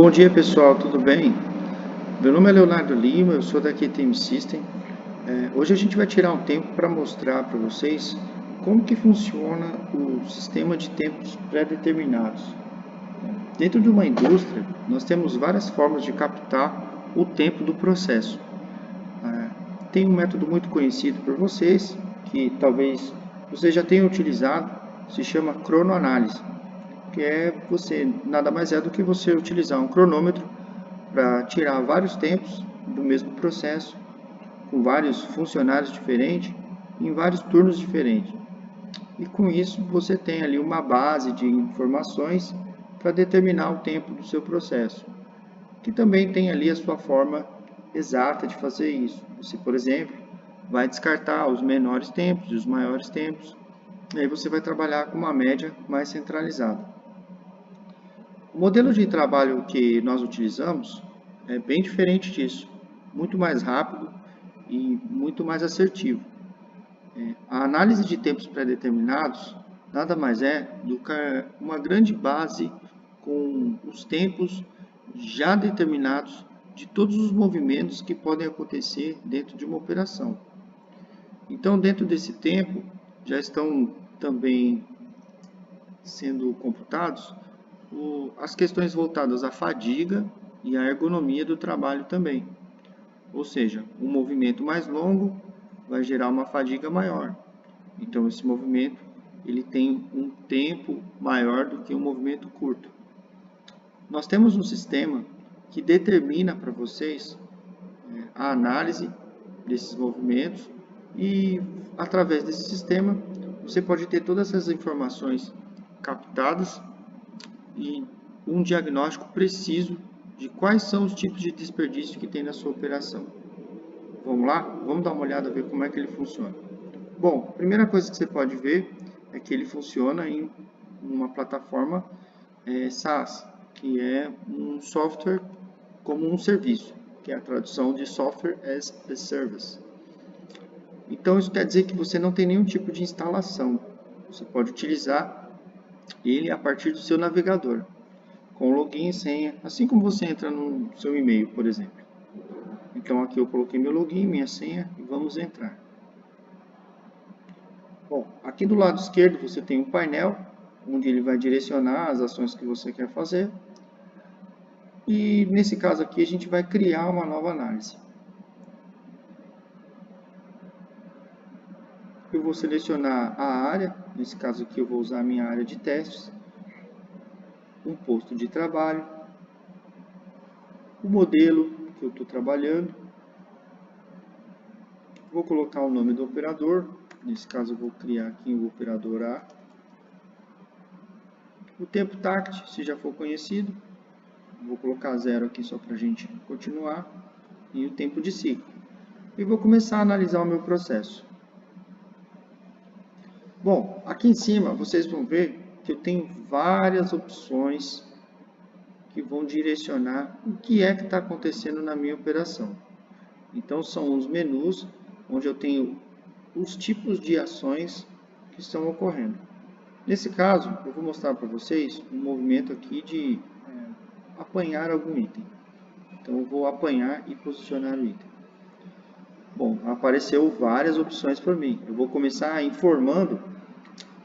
Bom dia pessoal, tudo bem? Meu nome é Leonardo Lima, eu sou da QTM System. Hoje a gente vai tirar um tempo para mostrar para vocês como que funciona o sistema de tempos pré-determinados. Dentro de uma indústria, nós temos várias formas de captar o tempo do processo. Tem um método muito conhecido por vocês, que talvez vocês já tenham utilizado, se chama cronoanálise, que nada mais é do que você utilizar um cronômetro para tirar vários tempos do mesmo processo, com vários funcionários diferentes, em vários turnos diferentes. E com isso você tem ali uma base de informações para determinar o tempo do seu processo, que também tem ali a sua forma exata de fazer isso. Você, por exemplo, vai descartar os menores tempos e os maiores tempos, e aí você vai trabalhar com uma média mais centralizada. O modelo de trabalho que nós utilizamos é bem diferente disso, muito mais rápido e muito mais assertivo. A análise de tempos pré-determinados nada mais é do que uma grande base com os tempos já determinados de todos os movimentos que podem acontecer dentro de uma operação. Então, dentro desse tempo, já estão também sendo computados as questões voltadas à fadiga e à ergonomia do trabalho também. Ou seja, um movimento mais longo vai gerar uma fadiga maior. Então, esse movimento ele tem um tempo maior do que um movimento curto. Nós temos um sistema que determina para vocês a análise desses movimentos e, através desse sistema, você pode ter todas essas informações captadas e um diagnóstico preciso de quais são os tipos de desperdício que tem na sua operação. Vamos lá? Vamos dar uma olhada, ver como é que ele funciona. Bom, a primeira coisa que você pode ver é que ele funciona em uma plataforma SaaS, que é um software como um serviço, que é a tradução de Software as a Service. Então, isso quer dizer que você não tem nenhum tipo de instalação. Você pode utilizar ele a partir do seu navegador, com login e senha, assim como você entra no seu e-mail, por exemplo. Então, aqui eu coloquei meu login, minha senha e vamos entrar. Bom, aqui do lado esquerdo você tem um painel, onde ele vai direcionar as ações que você quer fazer. E nesse caso aqui a gente vai criar uma nova análise. Eu vou selecionar a área, nesse caso aqui eu vou usar a minha área de testes, um posto de trabalho, o modelo que eu estou trabalhando, vou colocar o nome do operador, nesse caso eu vou criar aqui o operador A, o tempo TACT, se já for conhecido, vou colocar 0 aqui só para a gente continuar, e o tempo de ciclo. E vou começar a analisar o meu processo. Bom, aqui em cima vocês vão ver que eu tenho várias opções que vão direcionar o que é que está acontecendo na minha operação. Então, são os menus onde eu tenho os tipos de ações que estão ocorrendo. Nesse caso, eu vou mostrar para vocês um movimento aqui de apanhar algum item. Então, eu vou apanhar e posicionar o item. Bom, apareceu várias opções para mim. Eu vou começar informando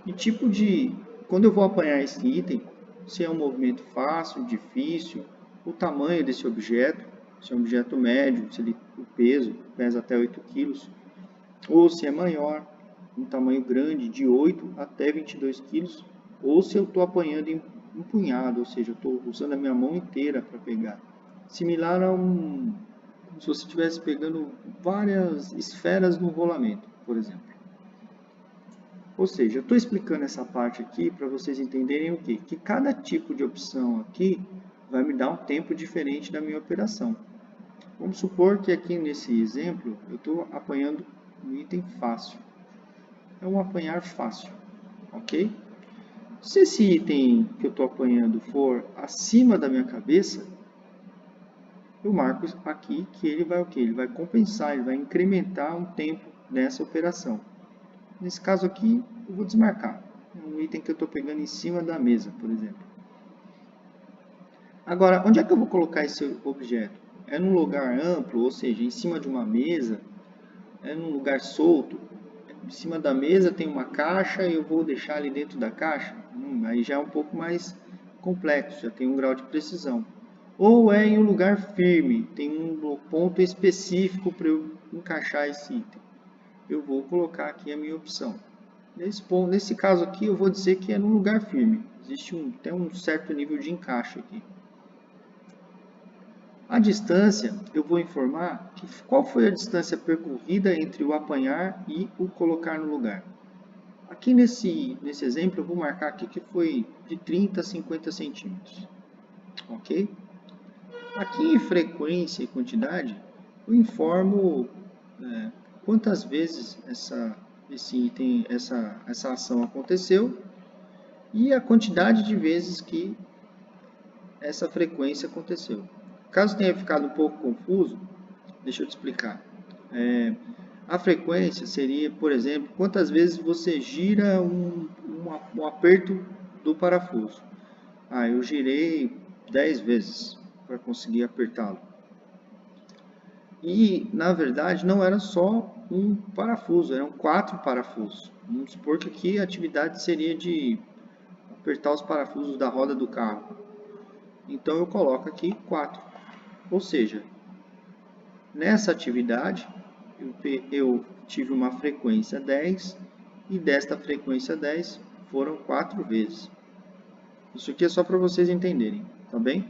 que tipo de... Quando eu vou apanhar esse item, se é um movimento fácil, difícil, o tamanho desse objeto, se é um objeto médio, se o peso pesa até 8 kg, ou se é maior, um tamanho grande, de 8 até 22 kg, ou se eu estou apanhando em um punhado, ou seja, eu estou usando a minha mão inteira para pegar. Similar a se você estivesse pegando várias esferas no rolamento, por exemplo. Ou seja, eu estou explicando essa parte aqui para vocês entenderem o quê? Que cada tipo de opção aqui vai me dar um tempo diferente da minha operação. Vamos supor que aqui nesse exemplo eu estou apanhando um item fácil. É um apanhar fácil, ok? Se esse item que eu estou apanhando for acima da minha cabeça, eu marco aqui que ele vai o quê? Ele vai compensar, ele vai incrementar um tempo nessa operação. Nesse caso aqui, eu vou desmarcar. É um item que eu estou pegando em cima da mesa, por exemplo. Agora, onde é que eu vou colocar esse objeto? É num lugar amplo, ou seja, em cima de uma mesa? É num lugar solto? Em cima da mesa tem uma caixa e eu vou deixar ali dentro da caixa? Aí já é um pouco mais complexo, já tem um grau de precisão. Ou é em um lugar firme, tem um ponto específico para eu encaixar esse item. Eu vou colocar aqui a minha opção. Nesse caso aqui, eu vou dizer que é num lugar firme. Existe até um certo nível de encaixe aqui. A distância, eu vou informar qual foi a distância percorrida entre o apanhar e o colocar no lugar. Aqui nesse exemplo, eu vou marcar aqui que foi de 30 a 50 centímetros. Ok? Aqui em frequência e quantidade, eu informo quantas vezes essa ação aconteceu e a quantidade de vezes que essa frequência aconteceu. Caso tenha ficado um pouco confuso, deixa eu te explicar. A frequência seria, por exemplo, quantas vezes você gira um aperto do parafuso. Eu girei 10 vezes para conseguir apertá-lo. E, na verdade, não era só um parafuso, eram 4 parafusos. Vamos supor que aqui a atividade seria de apertar os parafusos da roda do carro. Então, eu coloco aqui 4. Ou seja, nessa atividade, eu tive uma frequência 10 e desta frequência 10 foram 4 vezes. Isso aqui é só para vocês entenderem, tá bem?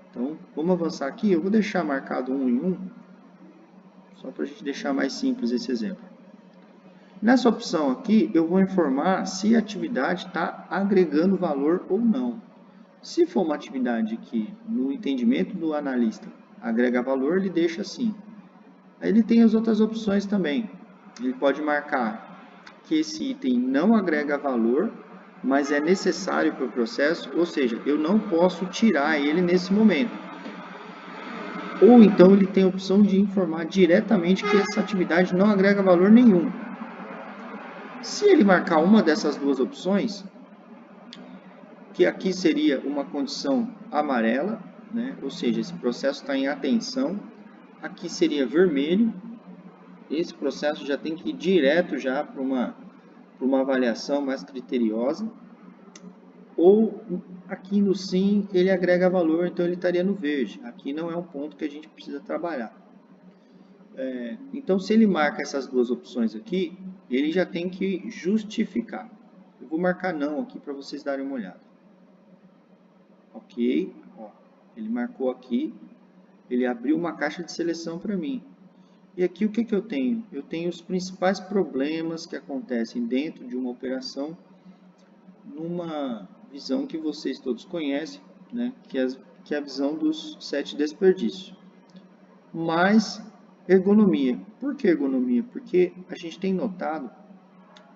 Então, vamos avançar aqui. Eu vou deixar marcado 1 em 1, só para a gente deixar mais simples esse exemplo. Nessa opção aqui, eu vou informar se a atividade está agregando valor ou não. Se for uma atividade que, no entendimento do analista, agrega valor, ele deixa assim. Aí ele tem as outras opções também. Ele pode marcar que esse item não agrega valor, mas é necessário para o processo, ou seja, eu não posso tirar ele nesse momento. Ou então ele tem a opção de informar diretamente que essa atividade não agrega valor nenhum. Se ele marcar uma dessas duas opções, que aqui seria uma condição amarela, né? Ou seja, esse processo está em atenção, aqui seria vermelho, esse processo já tem que ir direto já para uma avaliação mais criteriosa, ou aqui no sim ele agrega valor, então ele estaria no verde, aqui não é um ponto que a gente precisa trabalhar. Então, se ele marca essas duas opções aqui, ele já tem que justificar. Eu vou marcar não aqui para vocês darem uma olhada. Ok, ó, ele marcou aqui, ele abriu uma caixa de seleção para mim. E aqui o que eu tenho? Eu tenho os principais problemas que acontecem dentro de uma operação, numa visão que vocês todos conhecem, né, que é a visão dos 7 desperdícios. Mas ergonomia. Por que ergonomia? Porque a gente tem notado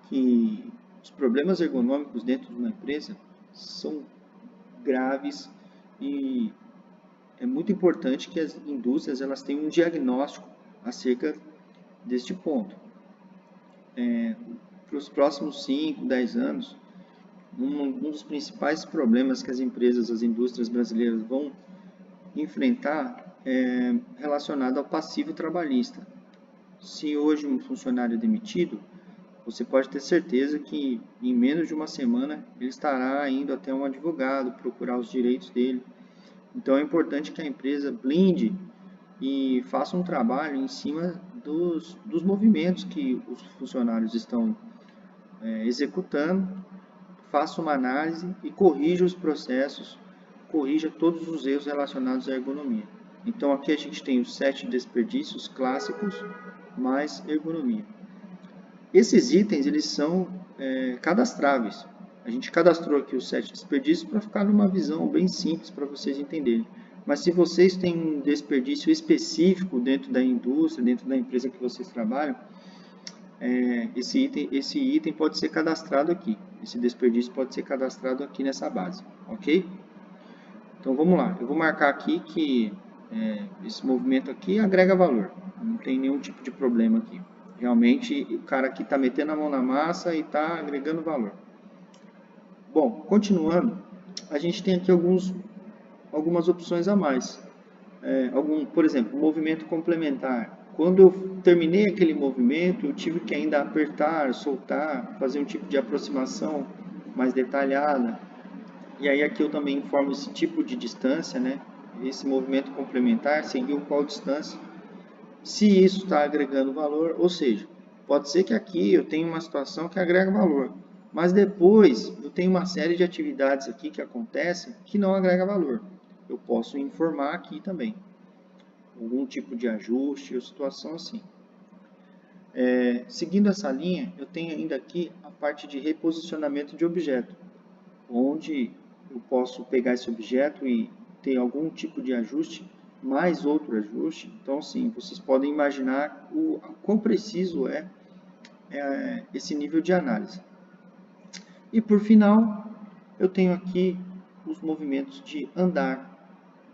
que os problemas ergonômicos dentro de uma empresa são graves e é muito importante que as indústrias elas tenham um diagnóstico acerca deste ponto. Para os próximos 5, 10 anos, um dos principais problemas que as empresas, as indústrias brasileiras vão enfrentar é relacionado ao passivo trabalhista. Se hoje um funcionário é demitido, você pode ter certeza que em menos de uma semana ele estará indo até um advogado procurar os direitos dele. Então é importante que a empresa blinde e faça um trabalho em cima dos movimentos que os funcionários estão executando, faça uma análise e corrija os processos, corrija todos os erros relacionados à ergonomia. Então aqui a gente tem os 7 desperdícios clássicos mais ergonomia. Esses itens eles são cadastráveis. A gente cadastrou aqui os 7 desperdícios para ficar numa visão bem simples para vocês entenderem. Mas se vocês têm um desperdício específico dentro da indústria, dentro da empresa que vocês trabalham, esse item pode ser cadastrado aqui. Esse desperdício pode ser cadastrado aqui nessa base, ok? Então vamos lá. Eu vou marcar aqui que esse movimento aqui agrega valor. Não tem nenhum tipo de problema aqui. Realmente o cara aqui está metendo a mão na massa e está agregando valor. Bom, continuando, a gente tem aqui alguns algumas opções a mais. Por exemplo, movimento complementar. Quando eu terminei aquele movimento, eu tive que ainda apertar, soltar, fazer um tipo de aproximação mais detalhada. E aí aqui eu também informo esse tipo de distância, né? Esse movimento complementar seguiu qual distância. Se isso está agregando valor, ou seja, pode ser que aqui eu tenha uma situação que agrega valor, mas depois eu tenho uma série de atividades aqui que acontecem que não agrega valor. Eu posso informar aqui também algum tipo de ajuste ou situação assim. Seguindo essa linha, eu tenho ainda aqui a parte de reposicionamento de objeto, onde eu posso pegar esse objeto e ter algum tipo de ajuste, mais outro ajuste. Então, sim, vocês podem imaginar o quão preciso é esse nível de análise. E por final, eu tenho aqui os movimentos de andar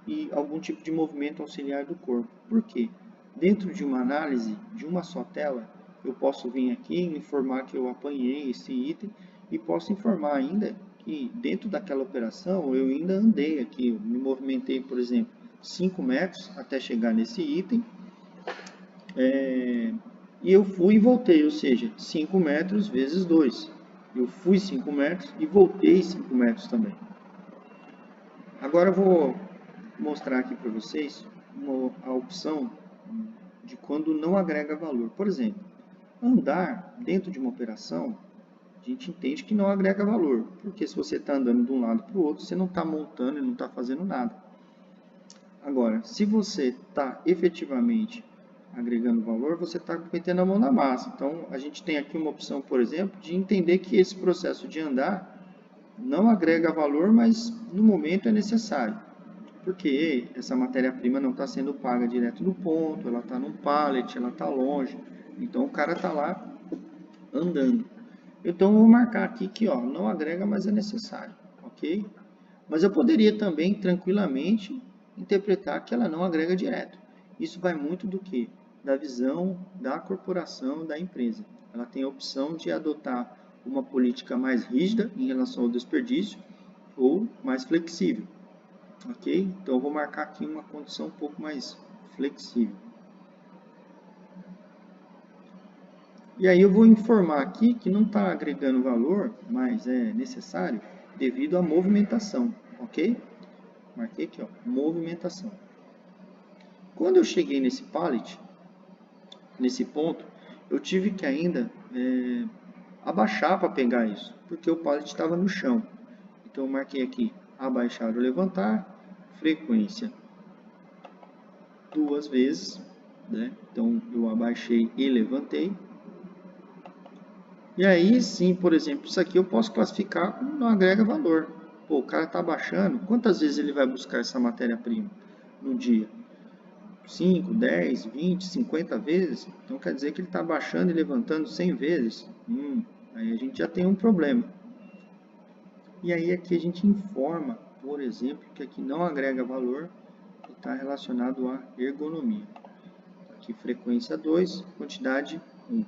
e algum tipo de movimento auxiliar do corpo. Por quê? Dentro de uma análise de uma só tela, eu posso vir aqui e informar que eu apanhei esse item e posso informar ainda que dentro daquela operação eu ainda andei aqui, eu me movimentei, por exemplo, 5 metros até chegar nesse item, e eu fui e voltei, ou seja, 5 metros vezes 2. Eu fui 5 metros e voltei 5 metros também. Agora eu vou mostrar aqui para vocês a opção de quando não agrega valor. Por exemplo, andar dentro de uma operação, a gente entende que não agrega valor, porque se você está andando de um lado para o outro, você não está montando e não está fazendo nada. Agora, se você está efetivamente agregando valor, você está metendo a mão na massa. Então, a gente tem aqui uma opção, por exemplo, de entender que esse processo de andar não agrega valor, mas no momento é necessário. Porque essa matéria-prima não está sendo paga direto no ponto, ela está num pallet, ela está longe. Então, o cara está lá andando. Então, eu vou marcar aqui que não agrega, mas é necessário. Ok? Mas eu poderia também, tranquilamente, interpretar que ela não agrega direto. Isso vai muito do que? Da visão da corporação, da empresa. Ela tem a opção de adotar uma política mais rígida em relação ao desperdício ou mais flexível. Ok? Então, eu vou marcar aqui uma condição um pouco mais flexível. E aí eu vou informar aqui que não está agregando valor, mas é necessário devido à movimentação. Ok? Marquei aqui, movimentação. Quando eu cheguei nesse pallet, nesse ponto, eu tive que ainda abaixar para pegar isso, porque o pallet estava no chão. Então, eu marquei aqui, abaixar ou levantar, frequência 2 vezes, né? Então, eu abaixei e levantei. E aí, sim, por exemplo, isso aqui eu posso classificar como não agrega valor. Pô, o cara está abaixando, quantas vezes ele vai buscar essa matéria-prima no dia? 5, 10, 20, 50 vezes? Então quer dizer que ele está abaixando e levantando 100 vezes? Aí a gente já tem um problema. E aí aqui a gente informa, por exemplo, que aqui não agrega valor e está relacionado à ergonomia. Aqui frequência 2, quantidade 1.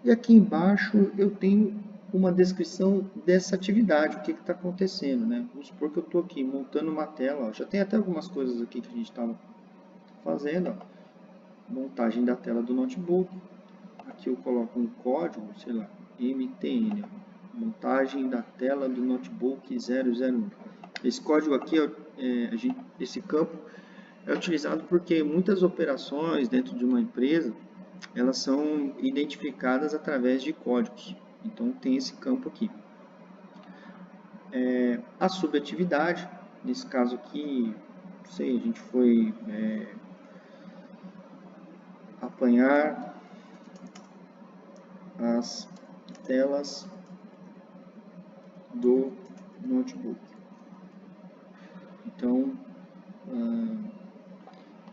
E aqui embaixo eu tenho uma descrição dessa atividade, o que está acontecendo, né? Vamos supor que eu estou aqui montando uma tela, já tem até algumas coisas aqui que a gente estava fazendo, montagem da tela do notebook. Aqui eu coloco um código, sei lá, MTN, montagem da tela do notebook 001. Esse código aqui, esse campo é utilizado porque muitas operações dentro de uma empresa, elas são identificadas através de códigos. Então tem esse campo aqui. A subatividade, nesse caso aqui, não sei, a gente foi apanhar as telas do notebook. Então,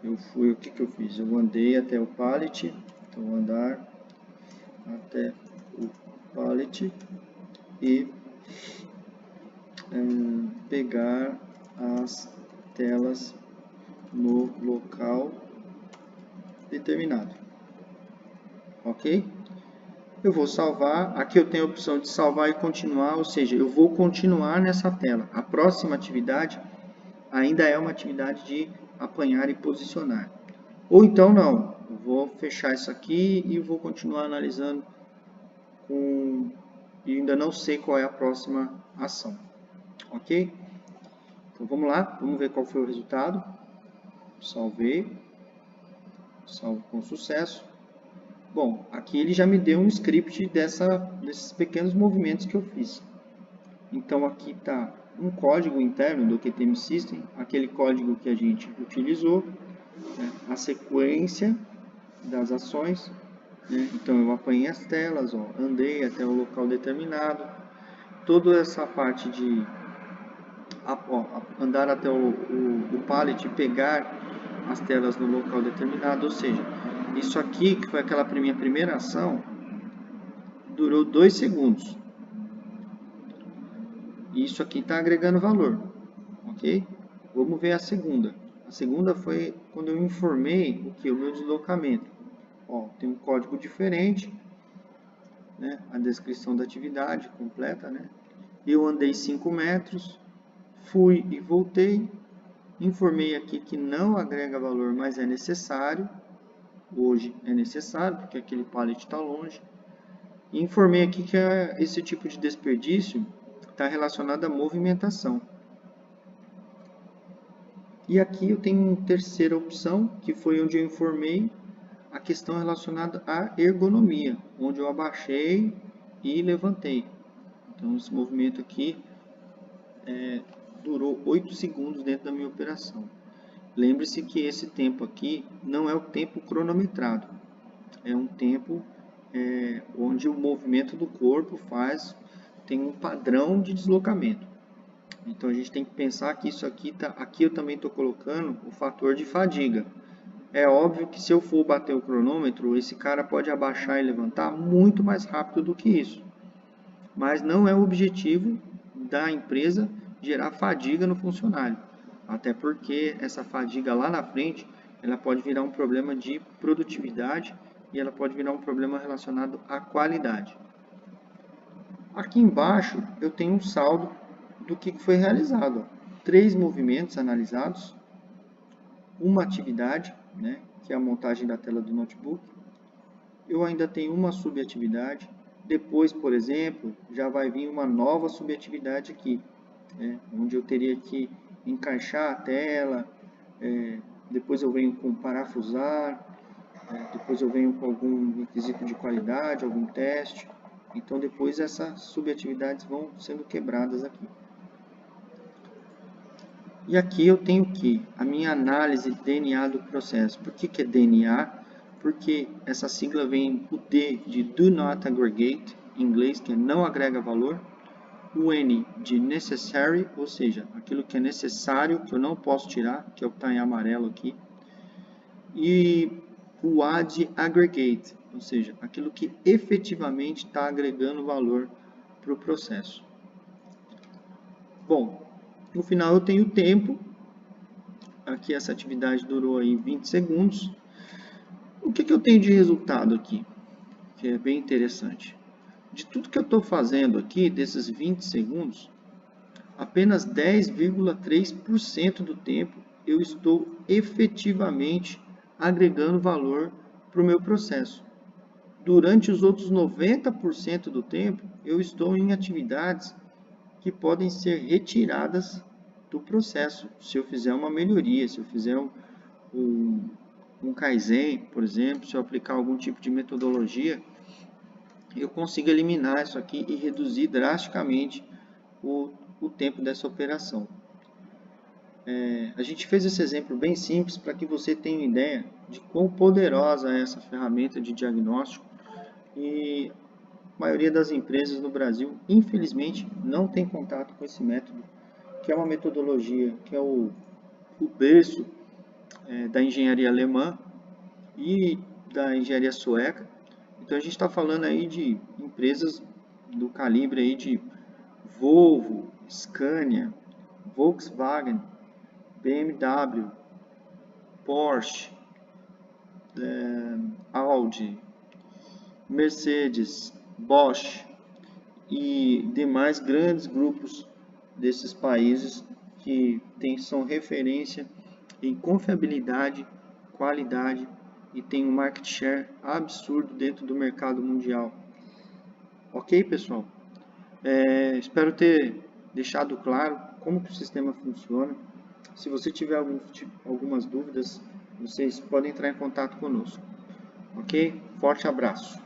o que eu fiz? Eu andei até o pallet, então andar até o pallet e pegar as telas no local determinado. Ok? Eu vou salvar, aqui eu tenho a opção de salvar e continuar, ou seja, eu vou continuar nessa tela. A próxima atividade ainda é uma atividade de apanhar e posicionar. Ou então não, eu vou fechar isso aqui e vou continuar analisando e ainda não sei qual é a próxima ação. Ok? Então vamos lá, vamos ver qual foi o resultado. Salvei. Salvo com sucesso. Bom, aqui ele já me deu um script desses pequenos movimentos que eu fiz. Então aqui está um código interno do QTM System, aquele código que a gente utilizou, né, a sequência das ações. Né, então eu apanhei as telas, ó, andei até o local determinado. Toda essa parte de andar até o pallet e pegar as telas no local determinado, ou seja, isso aqui, que foi aquela minha primeira ação, durou 2 segundos. E isso aqui está agregando valor, ok? Vamos ver a segunda. A segunda foi quando eu informei o meu deslocamento. Ó, tem um código diferente, né? A descrição da atividade completa, né? Eu andei 5 metros, fui e voltei. Informei aqui que não agrega valor, mas é necessário. Hoje é necessário, porque aquele pallet está longe. E informei aqui que esse tipo de desperdício está relacionado à movimentação. E aqui eu tenho uma terceira opção, que foi onde eu informei a questão relacionada à ergonomia, onde eu abaixei e levantei. Então esse movimento aqui durou 8 segundos dentro da minha operação. Lembre-se que esse tempo aqui não é o tempo cronometrado, é um tempo onde o movimento do corpo tem um padrão de deslocamento. Então a gente tem que pensar que isso aqui eu também estou colocando o fator de fadiga. É óbvio que se eu for bater o cronômetro, esse cara pode abaixar e levantar muito mais rápido do que isso. Mas não é o objetivo da empresa gerar fadiga no funcionário. Até porque essa fadiga lá na frente, ela pode virar um problema de produtividade e ela pode virar um problema relacionado à qualidade. Aqui embaixo eu tenho um saldo do que foi realizado. 3 movimentos analisados, uma atividade, né, que é a montagem da tela do notebook. Eu ainda tenho uma subatividade. Depois, por exemplo, já vai vir uma nova subatividade aqui, né, onde eu teria que encaixar a tela, depois eu venho com parafusar, depois eu venho com algum requisito de qualidade, algum teste. Então depois essas subatividades vão sendo quebradas aqui. E aqui eu tenho a minha análise DNA do processo. Por que é DNA? Porque essa sigla vem o D de Do Not Aggregate, em inglês, que é não agrega valor. O N de Necessary, ou seja, aquilo que é necessário, que eu não posso tirar, que é o que está em amarelo aqui. E o A de Aggregate, ou seja, aquilo que efetivamente está agregando valor para o processo. Bom, no final eu tenho o tempo. Aqui essa atividade durou aí 20 segundos. O que eu tenho de resultado aqui? Que é bem interessante. De tudo que eu estou fazendo aqui, desses 20 segundos, apenas 10,3% do tempo eu estou efetivamente agregando valor para o meu processo. Durante os outros 90% do tempo, eu estou em atividades que podem ser retiradas do processo. Se eu fizer uma melhoria, se eu fizer um Kaizen, por exemplo, se eu aplicar algum tipo de metodologia, eu consigo eliminar isso aqui e reduzir drasticamente o tempo dessa operação. A gente fez esse exemplo bem simples para que você tenha uma ideia de quão poderosa é essa ferramenta de diagnóstico, e a maioria das empresas no Brasil, infelizmente, não tem contato com esse método, que é uma metodologia que é o berço da engenharia alemã e da engenharia sueca. Então a gente está falando aí de empresas do calibre aí de Volvo, Scania, Volkswagen, BMW, Porsche, Audi, Mercedes, Bosch e demais grandes grupos desses países que são referência em confiabilidade, qualidade e tem um market share absurdo dentro do mercado mundial. Ok, pessoal? Espero ter deixado claro como que o sistema funciona. Se você tiver algumas dúvidas, vocês podem entrar em contato conosco. Ok? Forte abraço!